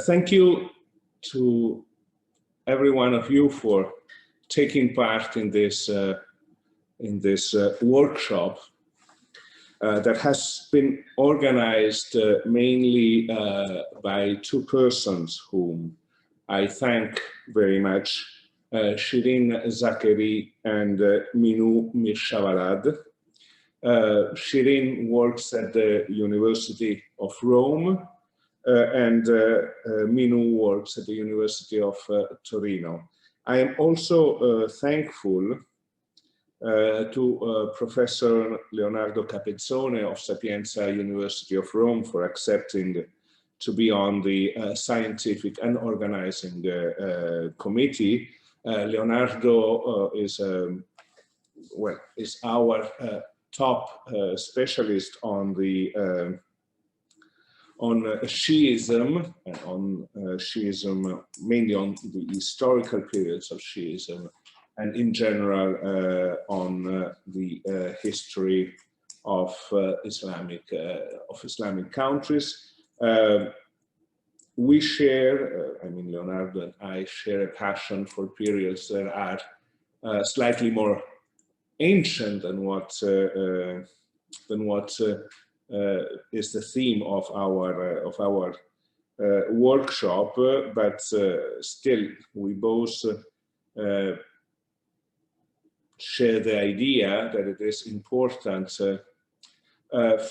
Thank you to every one of you for taking part in this workshop that has been organized mainly by two persons whom I thank very much, Shirin Zakeri and Minu Mirshavarad. Shirin works at the University of Rome and Minu works at the University of Torino. I am also thankful to Professor Leonardo Capezzone of Sapienza University of Rome for accepting to be on the scientific and organizing committee. Leonardo is our top specialist on the on Shi'ism, and on Shi'ism, mainly on the historical periods of Shi'ism, and in general on the history of Islamic countries. We share, I mean, Leonardo and I share a passion for periods that are slightly more ancient than what is the theme of our workshop, but still we both share the idea that it is important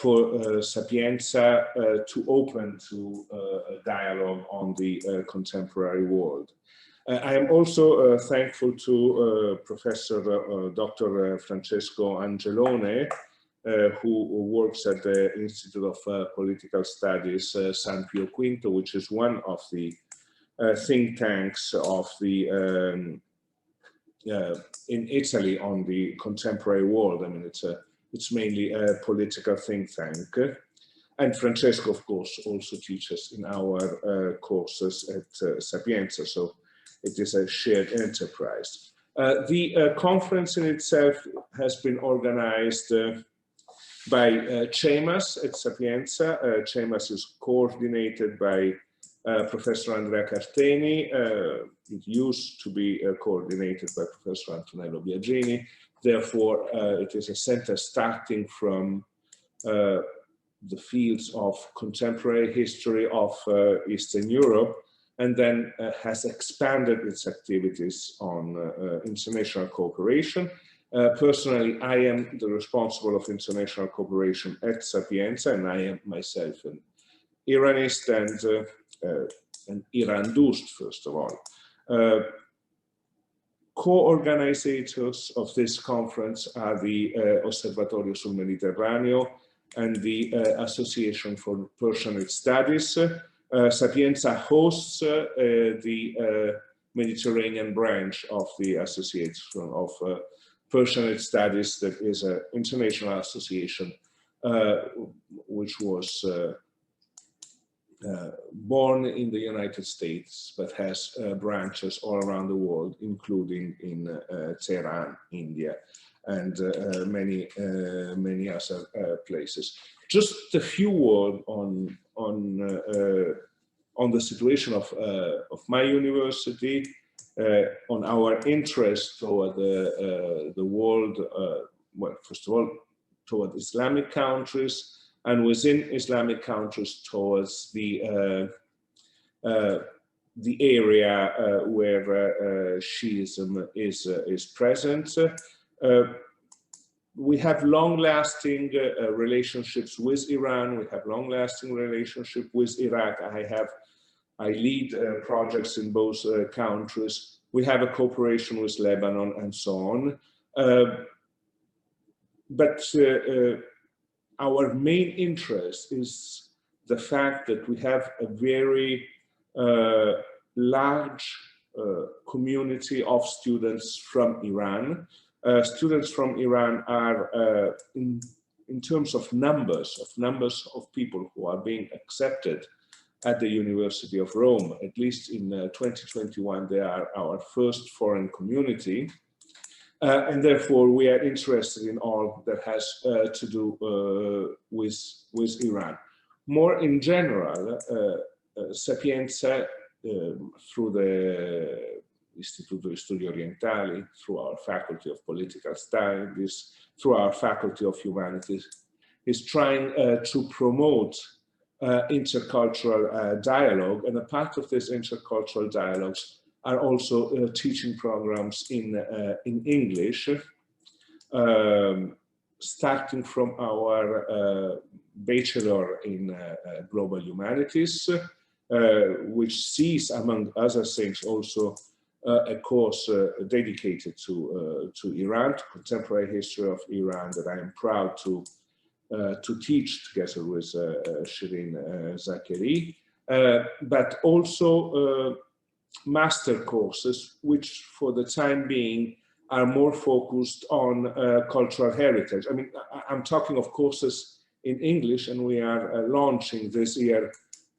for Sapienza to open to a dialogue on the contemporary world. I am also thankful to Professor Dr. Francesco Angelone, who works at the Institute of Political Studies San Pio Quinto, which is one of the think tanks of the in Italy on the contemporary world. I mean, it's mainly a political think tank. And Francesco, of course, also teaches in our courses at Sapienza, so it is a shared enterprise. The conference in itself has been organized by CEMAS at Sapienza. CEMAS is coordinated by Professor Andrea Carteni. It used to be coordinated by Professor Antonello Biagini. Therefore, it is a center starting from the fields of contemporary history of Eastern Europe, and then has expanded its activities on international cooperation. Personally, I am the responsible of international cooperation at Sapienza, and I am myself an Iranist and an Iran-Dust, first of all. Co-organizers of this conference are the Osservatorio sul Mediterraneo and the Association for Persianate Studies. Sapienza hosts the Mediterranean branch of the Association of Persianate Studies, that is an international association which was born in the United States, but has branches all around the world, including in Tehran, India, and many other places. Just a few words on the situation of my university, on our interest toward the world. Well, first of all, toward Islamic countries, and within Islamic countries towards the area where Shi'ism is present. We have long-lasting relationships with Iran. We have long-lasting relationship with Iraq. I lead projects in both countries. We have a cooperation with Lebanon and so on. But our main interest is the fact that we have a very large community of students from Iran. Students from Iran are, in terms of numbers of people who are being accepted at the University of Rome, at least in 2021, they are our first foreign community. And therefore, we are interested in all that has to do with Iran. More in general, Sapienza, through the Istituto di Studi Orientali, through our Faculty of Political Studies, through our Faculty of Humanities, is trying to promote intercultural dialogue, and a part of this intercultural dialogues are also teaching programs in English, starting from our Bachelor in Global Humanities, which sees, among other things, also a course dedicated to Iran, to contemporary history of Iran, that I am proud to teach together with Shirin Zakeri, but also master courses, which for the time being are more focused on cultural heritage. I mean, I'm talking of courses in English, and we are launching this year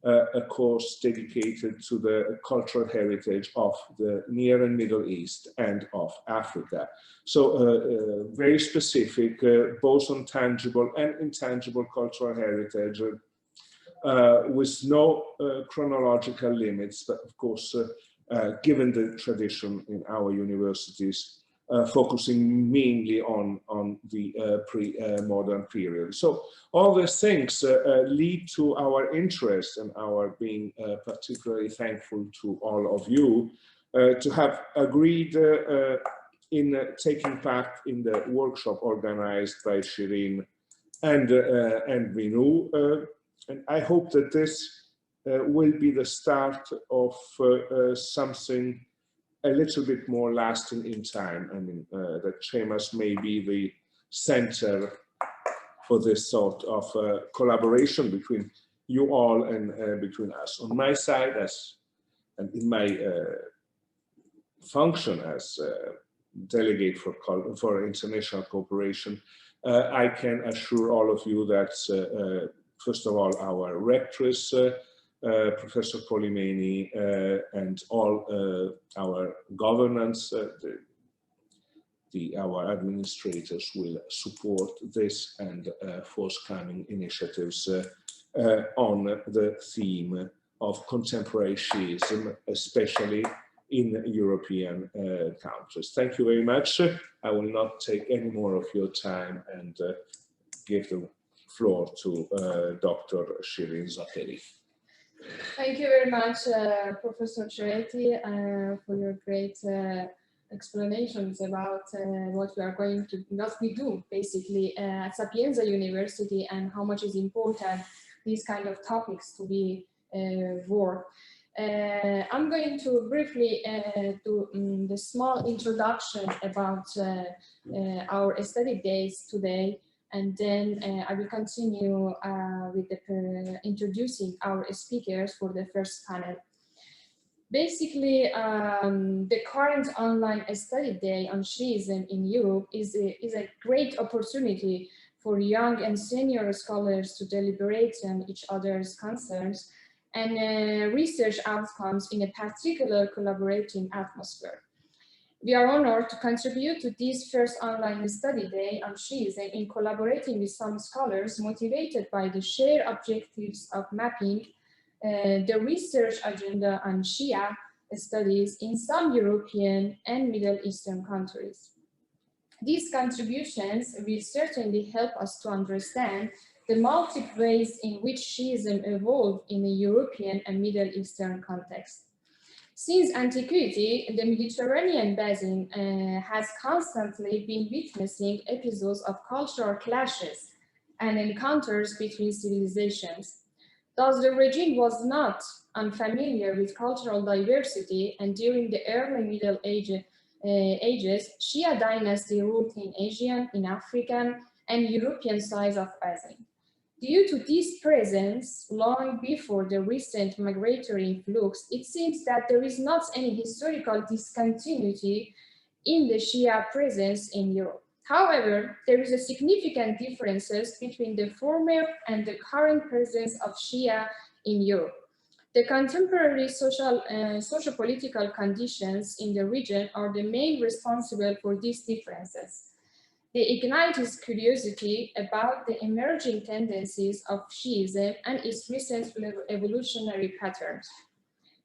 a course dedicated to the cultural heritage of the Near and Middle East and of Africa. So very specific, both on tangible and intangible cultural heritage, with no chronological limits, but of course, given the tradition in our universities, focusing mainly on the pre-modern period. So all these things lead to our interest and our being particularly thankful to all of you to have agreed in taking part in the workshop organized by Shirin and Vinu. And I hope that this will be the start of something a little bit more lasting in time. I mean, that Chemas may be the center for this sort of collaboration between you all and between us. On my side, and in my function as delegate for international cooperation, I can assure all of you that, first of all, our rectress, Professor Polimeni, and all our governance, our administrators will support this and forthcoming initiatives on the theme of contemporary Shi'ism, especially in European countries. Thank you very much. I will not take any more of your time and give the floor to Dr. Shirin Zakeri. Thank you very much, Professor Cereti, for your great explanations about what we are going to, what we do basically at Sapienza University, and how much is important these kind of topics to be worked. I'm going to briefly do the small introduction about our study days today, and then I will continue with introducing our speakers for the first panel. Basically, the current online study day on Shi'ism in Europe is a great opportunity for young and senior scholars to deliberate on each other's concerns and research outcomes in a particular collaborating atmosphere. We are honored to contribute to this first online study day on Shi'ism in collaborating with some scholars motivated by the shared objectives of mapping the research agenda on Shia studies in some European and Middle Eastern countries. These contributions will certainly help us to understand the multiple ways in which Shi'ism evolved in a European and Middle Eastern context. Since antiquity, the Mediterranean basin has constantly been witnessing episodes of cultural clashes and encounters between civilizations. Thus, the region was not unfamiliar with cultural diversity, and during the early Middle Ages, Shia dynasty ruled in Asian, in African, and European sides of basin. Due to this presence, long before the recent migratory influx, it seems that there is not any historical discontinuity in the Shia presence in Europe. However, there is a significant differences between the former and the current presence of Shia in Europe. The contemporary socio-political conditions in the region are the main responsible for these differences. they ignite his curiosity about the emerging tendencies of Shi'ism and its recent evolutionary patterns.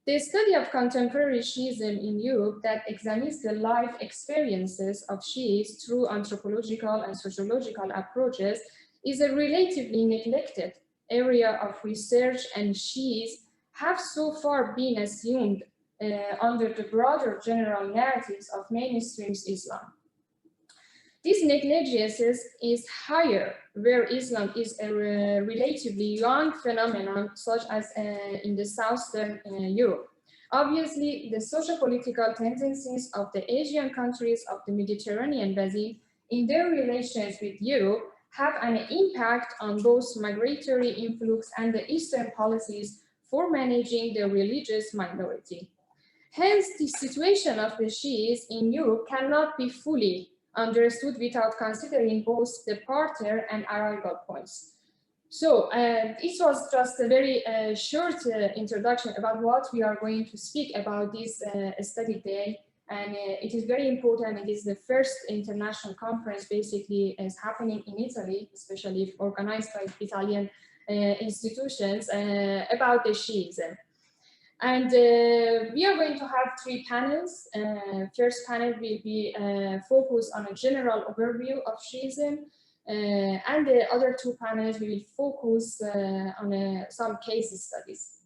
The study of contemporary Shi'ism in Europe that examines the life experiences of Shi'is through anthropological and sociological approaches is a relatively neglected area of research, and Shi'is have so far been assumed under the broader general narratives of mainstream Islam. This negligence is higher where Islam is a relatively young phenomenon, such as in the Southern Europe. Obviously, the socio-political tendencies of the Asian countries of the Mediterranean basin in their relations with Europe have an impact on both migratory influx and the Eastern policies for managing the religious minority. Hence, the situation of the Shi'is in Europe cannot be fully understood without considering both departure and arrival points. So this was just a very short introduction about what we are going to speak about this study day. And it is very important. It is the first international conference basically is happening in Italy, especially organized by Italian institutions about the Shi'ism. And we are going to have 3 panels. First panel will be focused on a general overview of Shi'ism. And the other 2 panels will focus on some case studies.